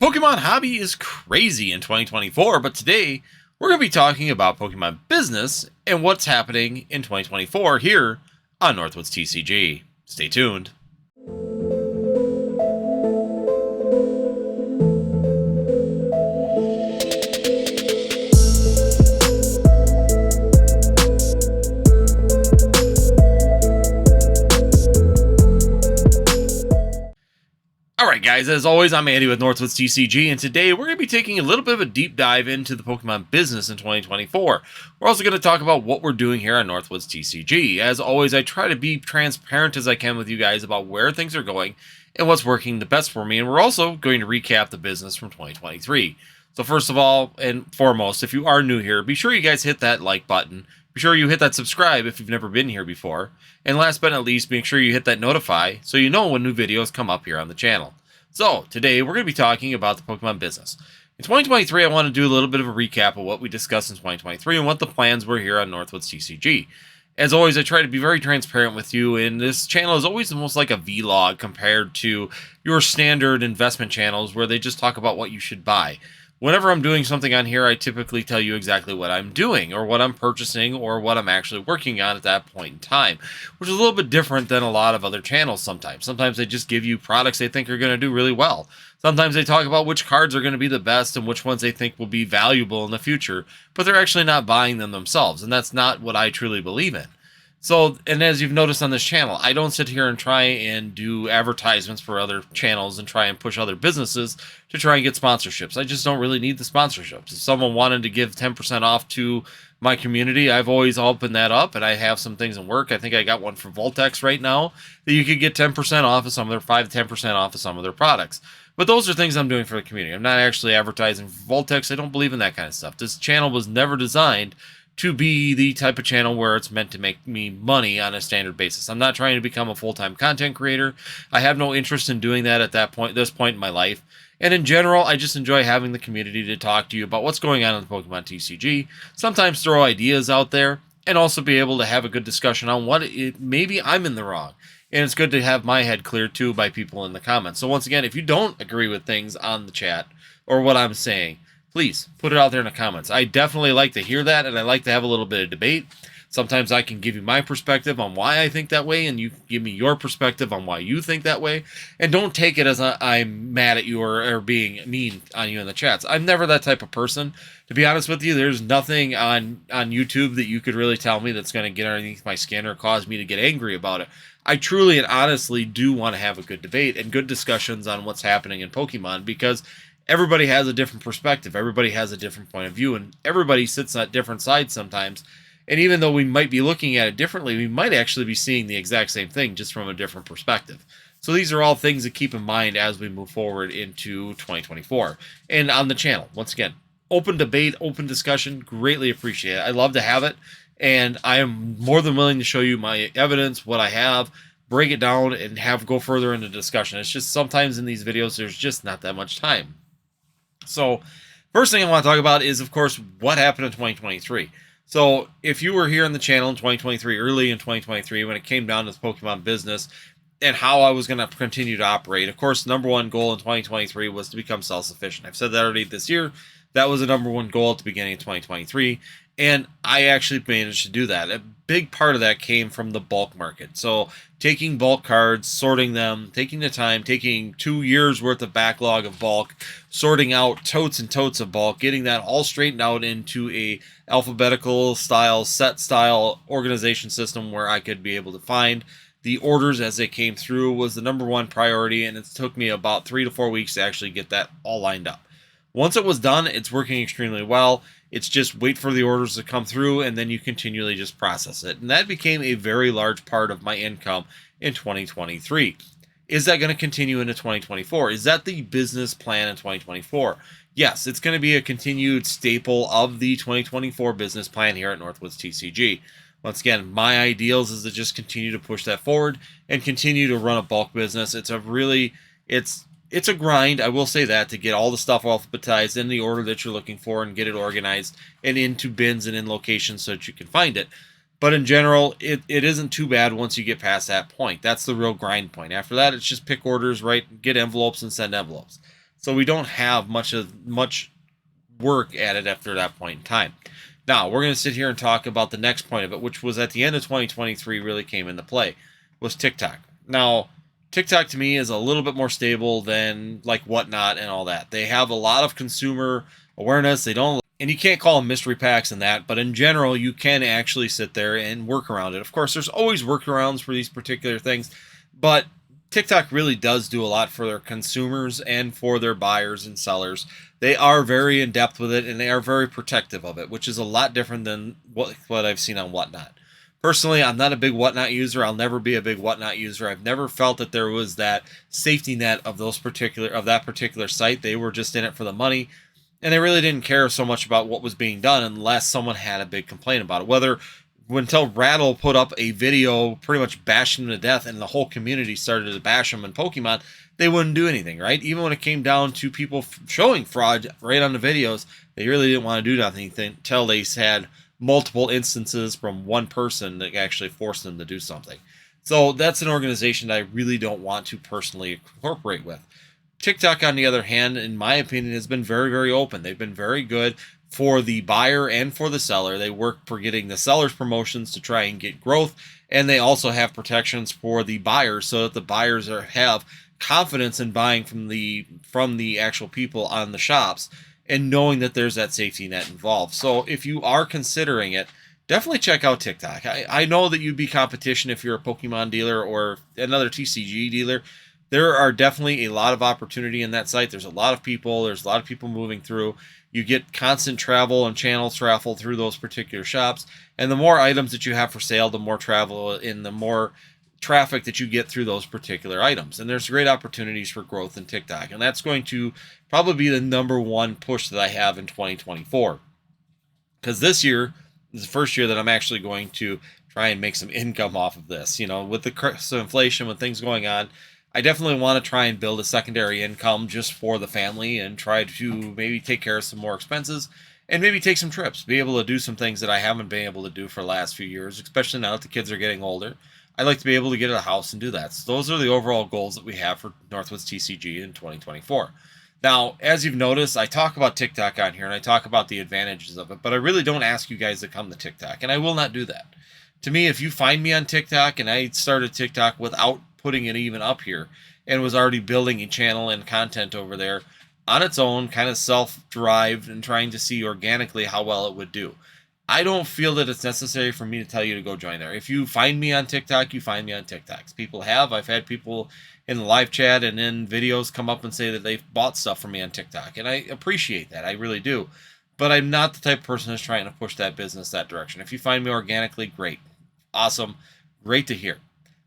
Pokemon hobby is crazy in 2024, but today we're going to be talking about Pokemon business and what's happening in 2024 here on Northwoods TCG. Stay tuned. Alright guys, as always, I'm Andy with Northwoods TCG, and today we're going to be taking a little bit of a deep dive into the Pokemon business in 2024. We're also going to talk about what we're doing here on Northwoods TCG. As always, I try to be transparent as I can with you guys about where things are going and what's working the best for me, and we're also going to recap the business from 2023. So first of all and foremost, if you are new here, be sure you guys hit that like button. Be sure you hit that subscribe if you've never been here before. And last but not least, make sure you hit that notify so you know when new videos come up here on the channel. So today we're going to be talking about the Pokemon business. In 2023, I want to do a little bit of a recap of what we discussed in 2023 and what the plans were here on Northwoods TCG. As always, I try to be very transparent with you, and this channel is always almost like a vlog compared to your standard investment channels where they just talk about what you should buy. Whenever I'm doing something on here, I typically tell you exactly what I'm doing or what I'm purchasing or what I'm actually working on at that point in time, which is a little bit different than a lot of other channels sometimes. Sometimes they just give you products they think are going to do really well. Sometimes they talk about which cards are going to be the best and which ones they think will be valuable in the future, but they're actually not buying them themselves, and that's not what I truly believe in. So, and as you've noticed on this channel, I don't sit here and try and do advertisements for other channels and try and push other businesses to try and get sponsorships. I just don't really need the sponsorships. If someone wanted to give 10% off to my community, I've always opened that up, and I have some things in work. I think I got one for Voltex right now that you could get 10% off of some of their 5 to 10% off of some of their products. But those are things I'm doing for the community. I'm not actually advertising for Voltex. I don't believe in that kind of stuff. This channel was never designed to be the type of channel where it's meant to make me money on a standard basis. I'm not trying to become a full-time content creator. I have no interest in doing that at this point in my life. And in general, I just enjoy having the community to talk to you about what's going on in the Pokemon TCG, sometimes throw ideas out there, and also be able to have a good discussion on what maybe I'm in the wrong. And it's good to have my head cleared too by people in the comments. So once again, if you don't agree with things on the chat or what I'm saying, please put it out there in the comments. I definitely like to hear that, and I like to have a little bit of debate. Sometimes I can give you my perspective on why I think that way, and you give me your perspective on why you think that way. And don't take it as I'm mad at you or being mean on you in the chats. I'm never that type of person. To be honest with you, there's nothing on YouTube that you could really tell me that's going to get underneath my skin or cause me to get angry about it. I truly and honestly do want to have a good debate and good discussions on what's happening in Pokemon, because everybody has a different perspective. Everybody has a different point of view, and everybody sits on different sides sometimes. And even though we might be looking at it differently, we might actually be seeing the exact same thing just from a different perspective. So these are all things to keep in mind as we move forward into 2024. And on the channel, once again, open debate, open discussion, greatly appreciate it. I love to have it, and I am more than willing to show you my evidence, what I have, break it down, and go further into discussion. It's just sometimes in these videos, there's just not that much time. So first thing I want to talk about is, of course, what happened in 2023. So if you were here on the channel in 2023, early in 2023, when it came down to the Pokemon business and how I was going to continue to operate, of course, number one goal in 2023 was to become self-sufficient. I've said that already this year. That was the number one goal at the beginning of 2023. And I actually managed to do that. A big part of that came from the bulk market. So taking bulk cards, sorting them, taking the time, taking 2 years worth of backlog of bulk, sorting out totes and totes of bulk, getting that all straightened out into a alphabetical style, set style organization system where I could be able to find the orders as they came through was the number one priority. And it took me about 3 to 4 weeks to actually get that all lined up. Once it was done, it's working extremely well. It's just wait for the orders to come through, and then you continually just process it. And that became a very large part of my income in 2023. Is that going to continue into 2024? Is that the business plan in 2024? Yes, it's going to be a continued staple of the 2024 business plan here at Northwoods TCG. Once again, my ideals is to just continue to push that forward and continue to run a bulk business. It's a grind, I will say that, to get all the stuff alphabetized in the order that you're looking for and get it organized and into bins and in locations so that you can find it. But in general, it isn't too bad once you get past that point. That's the real grind point. After that, it's just pick orders, right? Get envelopes and send envelopes. So we don't have much work at it after that point in time. Now, we're going to sit here and talk about the next point of it, which was at the end of 2023 really came into play, was TikTok. Now, TikTok to me is a little bit more stable than like Whatnot and all that. They have a lot of consumer awareness. They don't, and you can't call them mystery packs and that, but in general, you can actually sit there and work around it. Of course, there's always workarounds for these particular things, but TikTok really does do a lot for their consumers and for their buyers and sellers. They are very in depth with it, and they are very protective of it, which is a lot different than what I've seen on Whatnot. Personally, I'm not a big Whatnot user. I'll never be a big Whatnot user. I've never felt that there was that safety net of that particular site. They were just in it for the money, and they really didn't care so much about what was being done unless someone had a big complaint about it. Until Rattle put up a video pretty much bashing him to death and the whole community started to bash him in Pokemon, they wouldn't do anything, right? Even when it came down to people showing fraud right on the videos, they really didn't want to do nothing until they had multiple instances from one person that actually forced them to do something. So that's an organization that I really don't want to personally cooperate with. TikTok, on the other hand, in my opinion, has been very, very open. They've been very good for the buyer and for the seller. They work for getting the seller's promotions to try and get growth, and they also have protections for the buyers so that the buyers have confidence in buying from the actual people on the shops and knowing that there's that safety net involved. So if you are considering it, definitely check out TikTok. I know that you'd be competition if you're a Pokemon dealer or another TCG dealer. There are definitely a lot of opportunity in that site. There's a lot of people. There's a lot of people moving through. You get constant travel and channel travel through those particular shops. And the more items that you have for sale, the more travel and the more traffic that you get through those particular items. And there's great opportunities for growth in TikTok. And that's going to probably be the number one push that I have in 2024. Because this year is the first year that I'm actually going to try and make some income off of this. You know, with the inflation, with things going on, I definitely want to try and build a secondary income just for the family and try to maybe take care of some more expenses and maybe take some trips, be able to do some things that I haven't been able to do for the last few years, especially now that the kids are getting older. I'd like to be able to get a house and do that. So those are the overall goals that we have for Northwoods TCG in 2024. Now, as you've noticed, I talk about TikTok on here and I talk about the advantages of it, but I really don't ask you guys to come to TikTok, and I will not do that. To me, if you find me on TikTok, and I started TikTok without putting it even up here and was already building a channel and content over there on its own, kind of self-derived and trying to see organically how well it would do. I don't feel that it's necessary for me to tell you to go join there. If you find me on TikTok, you find me on TikTok. People have. I've had people in the live chat and in videos come up and say that they've bought stuff from me on TikTok, and I appreciate that. I really do. But I'm not the type of person who's trying to push that business that direction. If you find me organically, great. Awesome. Great to hear.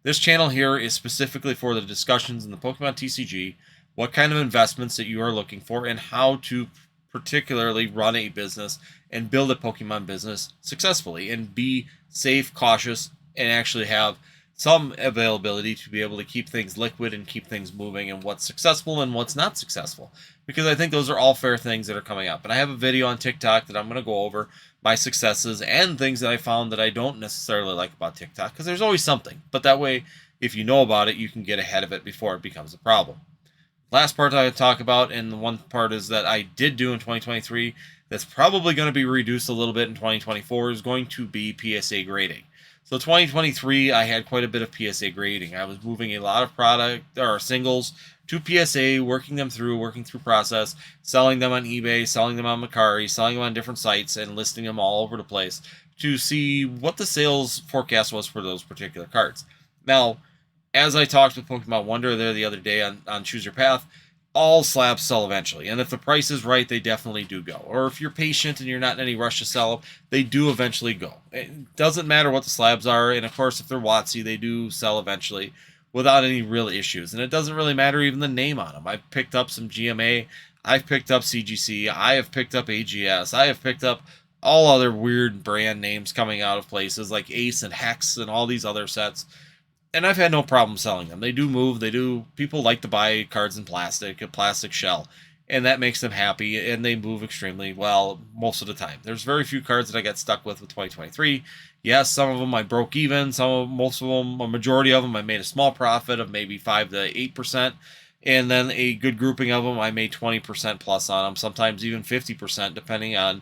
This channel here is specifically for the discussions in the Pokemon TCG, what kind of investments that you are looking for, and how to particularly run a business and build a Pokemon business successfully and be safe, cautious, and actually have some availability to be able to keep things liquid and keep things moving and what's successful and what's not successful. Because I think those are all fair things that are coming up. And I have a video on TikTok that I'm going to go over my successes and things that I found that I don't necessarily like about TikTok, because there's always something. But that way, if you know about it, you can get ahead of it before it becomes a problem. Last part I talk about, and the one part is that I did do in 2023 that's probably going to be reduced a little bit in 2024 is going to be PSA grading. So 2023, I had quite a bit of PSA grading. I was moving a lot of product or singles to PSA, working through process, selling them on eBay, selling them on Mercari, selling them on different sites, and listing them all over the place to see what the sales forecast was for those particular cards. Now, as I talked with Pokemon Wonder there the other day on Choose Your Path, all slabs sell eventually. And if the price is right, they definitely do go. Or if you're patient and you're not in any rush to sell them, they do eventually go. It doesn't matter what the slabs are. And of course, if they're WotC, they do sell eventually without any real issues. And it doesn't really matter even the name on them. I've picked up some GMA. I've picked up CGC. I have picked up AGS. I have picked up all other weird brand names coming out of places like Ace and Hex and all these other sets. And I've had no problem selling them. They do move. People like to buy cards in plastic, a plastic shell, and that makes them happy, and they move extremely well most of the time. There's very few cards that I got stuck with 2023. Yes, some of them I broke even. Most of them, a majority of them, I made a small profit of maybe 5 to 8%. And then a good grouping of them, I made 20% plus on them, sometimes even 50%, depending on,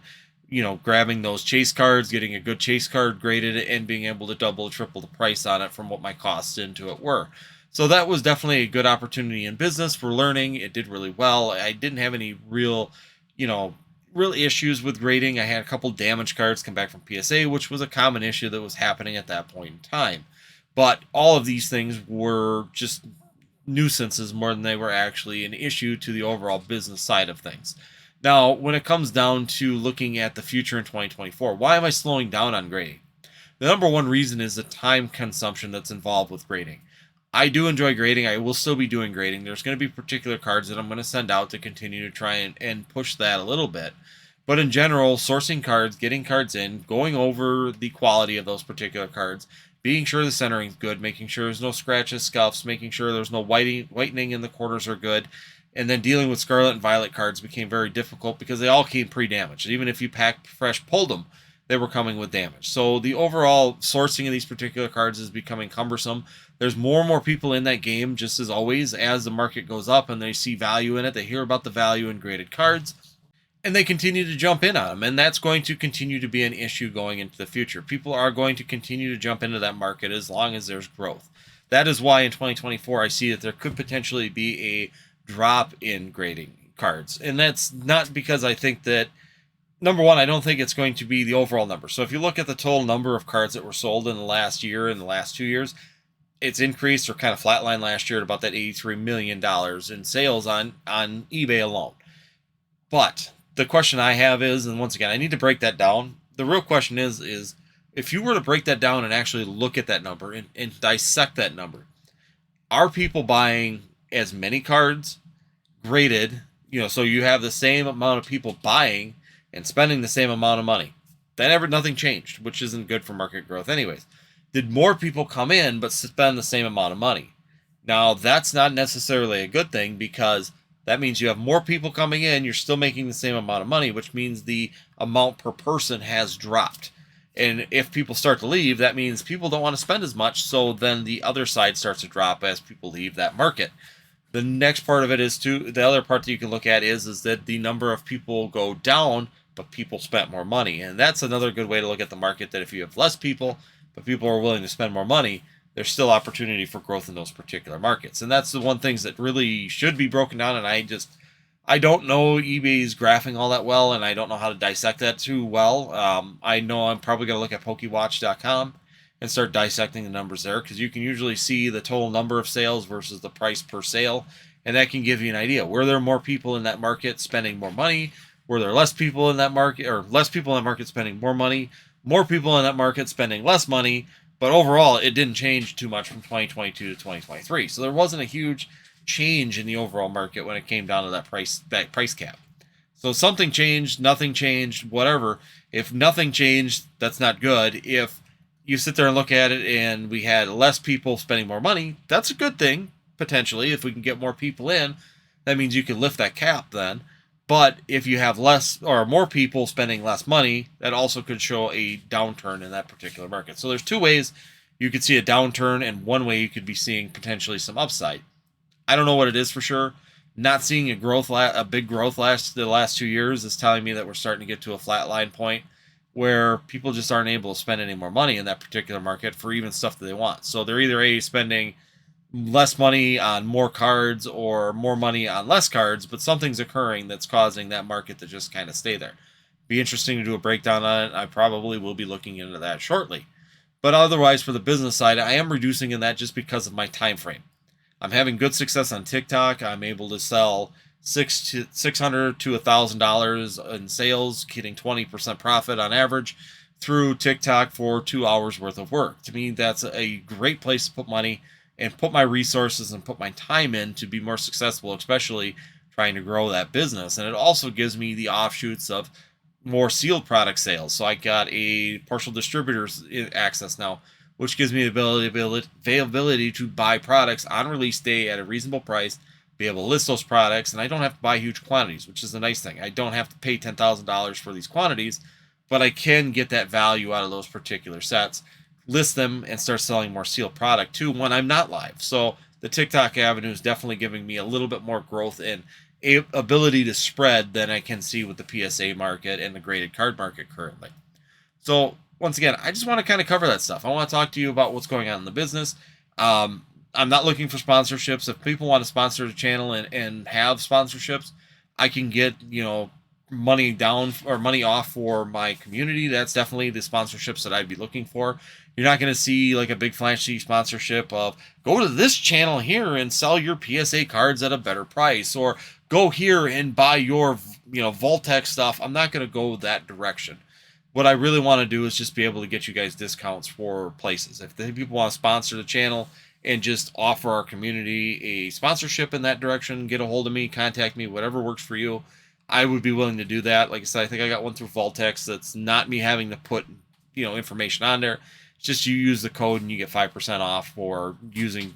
grabbing those chase cards, getting a good chase card graded, and being able to double, triple the price on it from what my costs into it were. So that was definitely a good opportunity in business for learning. It did really well. I didn't have any you know, real issues with grading. I had a couple damage cards come back from PSA, which was a common issue that was happening at that point in time. But all of these things were just nuisances more than they were actually an issue to the overall business side of things. Now, when it comes down to looking at the future in 2024, why am I slowing down on grading? The number one reason is the time consumption that's involved with grading. I do enjoy grading. I will still be doing grading. There's going to be particular cards that I'm going to send out to continue to try and push that a little bit. But in general, sourcing cards, getting cards in, going over the quality of those particular cards, being sure the centering is good, making sure there's no scratches, scuffs, making sure there's no whitening in the corners are good, and then dealing with Scarlet and Violet cards became very difficult because they all came pre-damaged. Even if you packed fresh, pulled them, they were coming with damage. So the overall sourcing of these particular cards is becoming cumbersome. There's more and more people in that game, just as always, as the market goes up and they see value in it, they hear about the value in graded cards, and they continue to jump in on them. And that's going to continue to be an issue going into the future. People are going to continue to jump into that market as long as there's growth. That is why in 2024 I see that there could potentially be a drop in grading cards. And that's not because I think that, number one, I don't think it's going to be the overall number. So if you look at the total number of cards that were sold in the last year and the last 2 years, it's increased or kind of flatlined last year at about that $83 million in sales on eBay alone. But the question I have is, and once again, I need to break that down. The real question is if you were to break that down and actually look at that number and dissect that number, are people buying as many cards graded, so you have the same amount of people buying and spending the same amount of money? Nothing changed, which isn't good for market growth anyways. Did more people come in but spend the same amount of money? Now, that's not necessarily a good thing, because that means you have more people coming in, you're still making the same amount of money, which means the amount per person has dropped. And if people start to leave, that means people don't want to spend as much, so then the other side starts to drop as people leave that market. The next part of it is the other part that you can look at is that the number of people go down, but people spent more money. And that's another good way to look at the market, that if you have less people, but people are willing to spend more money, there's still opportunity for growth in those particular markets. And that's the one things that really should be broken down. And I don't know eBay's graphing all that well, and I don't know how to dissect that too well. I know I'm probably going to look at PokeWatch.com and start dissecting the numbers there, because you can usually see the total number of sales versus the price per sale, and that can give you an idea. Were there more people in that market spending more money? Were there less people in that market, or less people in that market spending more money? More people in that market spending less money? But overall, it didn't change too much from 2022 to 2023. So there wasn't a huge change in the overall market when it came down to that price cap. So something changed, nothing changed, whatever. If nothing changed, that's not good. If you sit there and look at it and we had less people spending more money, that's a good thing, potentially. If we can get more people in, that means you can lift that cap then. But if you have less or more people spending less money, that also could show a downturn in that particular market. So there's two ways you could see a downturn, and one way you could be seeing potentially some upside. I don't know what it is for sure. Not seeing a big growth the last 2 years is telling me that we're starting to get to a flat line point where people just aren't able to spend any more money in that particular market for even stuff that they want. So they're either spending less money on more cards or more money on less cards, but something's occurring that's causing that market to just kind of stay there. Be interesting to do a breakdown on it. I probably will be looking into that shortly. But otherwise, for the business side, I am reducing in that just because of my time frame. I'm having good success on TikTok. I'm able to sell $600 to $1,000 in sales, getting 20% profit on average through TikTok for 2 hours worth of work. To me, that's a great place to put money and put my resources and put my time in to be more successful, especially trying to grow that business. And it also gives me the offshoots of more sealed product sales. So I got a partial distributor's access now, which gives me the availability to buy products on release day at a reasonable price, be able to list those products, and I don't have to buy huge quantities, which is a nice thing. I don't have to pay $10,000 for these quantities, but I can get that value out of those particular sets, list them, and start selling more sealed product too when I'm not live. So the TikTok avenue is definitely giving me a little bit more growth and ability to spread than I can see with the PSA market and the graded card market currently. So once again, I just want to kind of cover that stuff. I want to talk to you about what's going on in the business. I'm not looking for sponsorships. If people want to sponsor the channel and have sponsorships, I can get, money down or money off for my community. That's definitely the sponsorships that I'd be looking for. You're not going to see like a big flashy sponsorship of go to this channel here and sell your PSA cards at a better price, or go here and buy your, Voltec stuff. I'm not going to go that direction. What I really want to do is just be able to get you guys discounts for places. If the people want to sponsor the channel and just offer our community a sponsorship in that direction, get a hold of me, contact me, whatever works for you, I would be willing to do that. Like I said, I think I got one through Voltex that's not me having to put, information on there. It's just you use the code and you get 5% off for using,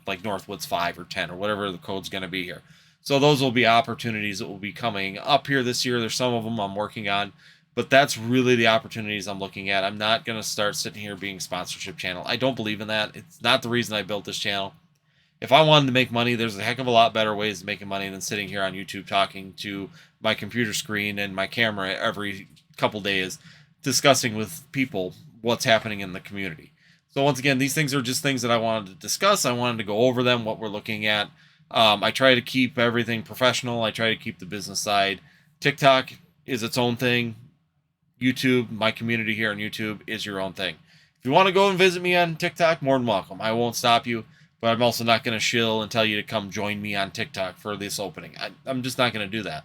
like Northwoods 5 or 10 or whatever the code's going to be here. So those will be opportunities that will be coming up here this year. There's some of them I'm working on, but that's really the opportunities I'm looking at. I'm not going to start sitting here being a sponsorship channel. I don't believe in that. It's not the reason I built this channel. If I wanted to make money, there's a heck of a lot better ways of making money than sitting here on YouTube talking to my computer screen and my camera every couple days, discussing with people what's happening in the community. So once again, these things are just things that I wanted to discuss. I wanted to go over them, what we're looking at. I try to keep everything professional. I try to keep the business side. TikTok is its own thing. YouTube, my community here on YouTube, is your own thing. If you want to go and visit me on TikTok, more than welcome. I won't stop you, but I'm also not going to shill and tell you to come join me on TikTok for this opening. I'm just not going to do that.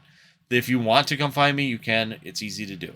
If you want to come find me, you can. It's easy to do.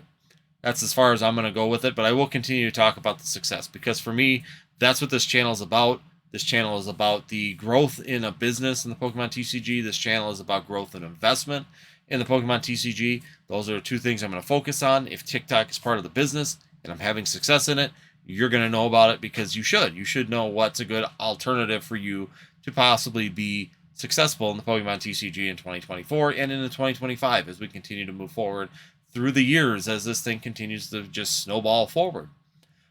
That's as far as I'm going to go with it, but I will continue to talk about the success, because for me, that's what this channel is about. This channel is about the growth in a business in the Pokemon TCG. This channel is about growth and investment in the Pokemon TCG. Those are two things I'm going to focus on. If TikTok is part of the business and I'm having success in it, you're going to know about it, because you should. You should know what's a good alternative for you to possibly be successful in the Pokemon TCG in 2024 and into 2025 as we continue to move forward through the years as this thing continues to just snowball forward.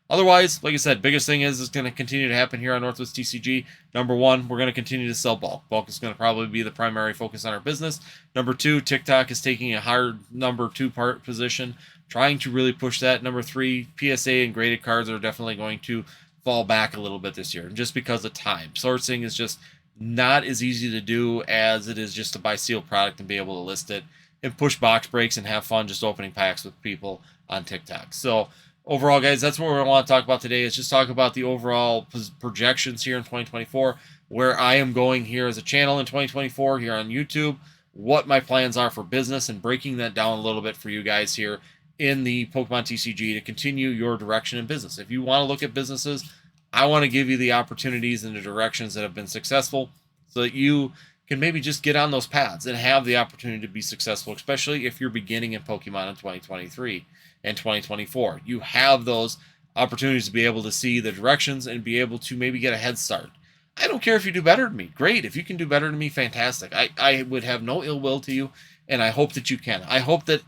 Otherwise, like I said, biggest thing is going to continue to happen here on Northwoods TCG. Number one, we're going to continue to sell bulk. Bulk is going to probably be the primary focus on our business. Number two, TikTok is taking a hard number 2 part position, trying to really push that. Number three, PSA and graded cards are definitely going to fall back a little bit this year, just because of time. Sourcing is just not as easy to do as it is just to buy sealed product and be able to list it and push box breaks and have fun just opening packs with people on TikTok. So overall, guys, that's what we want to talk about today, is just talk about the overall projections here in 2024, where I am going here as a channel in 2024 here on YouTube, what my plans are for business, and breaking that down a little bit for you guys here in the Pokemon TCG to continue your direction in business. If you want to look at businesses, I want to give you the opportunities and the directions that have been successful so that you can maybe just get on those paths and have the opportunity to be successful, especially if you're beginning in Pokemon in 2023 and 2024. You have those opportunities to be able to see the directions and be able to maybe get a head start. I don't care if you do better than me. Great. If you can do better than me, fantastic. I would have no ill will to you, and I hope that you can. I hope that,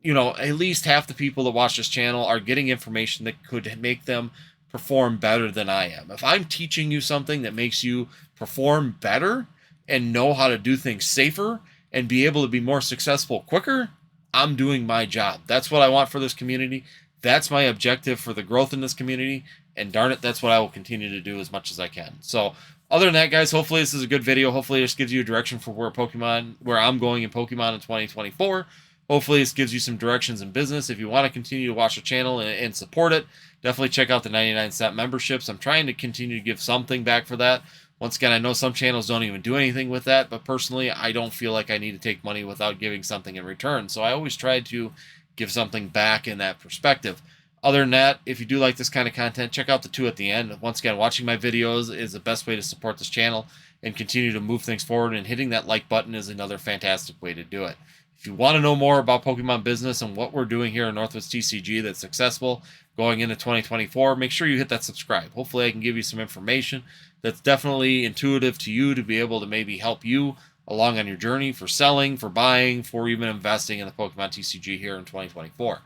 at least half the people that watch this channel are getting information that could make them perform better than I am. If I'm teaching you something that makes you perform better and know how to do things safer and be able to be more successful quicker, I'm doing my job. That's what I want for this community. That's my objective for the growth in this community. And darn it, that's what I will continue to do as much as I can. So other than that, guys, hopefully this is a good video. Hopefully this gives you a direction for where I'm going in Pokemon in 2024. Hopefully this gives you some directions in business. If you want to continue to watch the channel and support it, definitely check out the 99-cent memberships. I'm trying to continue to give something back for that. Once again, I know some channels don't even do anything with that, but personally, I don't feel like I need to take money without giving something in return. So I always try to give something back in that perspective. Other than that, if you do like this kind of content, check out the 2 at the end. Once again, watching my videos is the best way to support this channel and continue to move things forward, and hitting that like button is another fantastic way to do it. If you want to know more about Pokemon business and what we're doing here in Northwoods TCG that's successful going into 2024, make sure you hit that subscribe. Hopefully I can give you some information that's definitely intuitive to you to be able to maybe help you along on your journey for selling, for buying, for even investing in the Pokemon TCG here in 2024.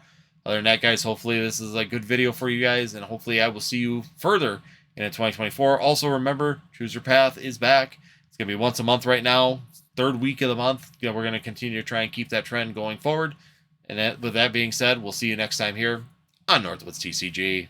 Other than that, guys, hopefully this is a good video for you guys, and hopefully I will see you further And in 2024, also remember, Choose Your Path is back. It's going to be once a month right now, third week of the month. We're going to continue to try and keep that trend going forward. And with that being said, we'll see you next time here on Northwoods TCG.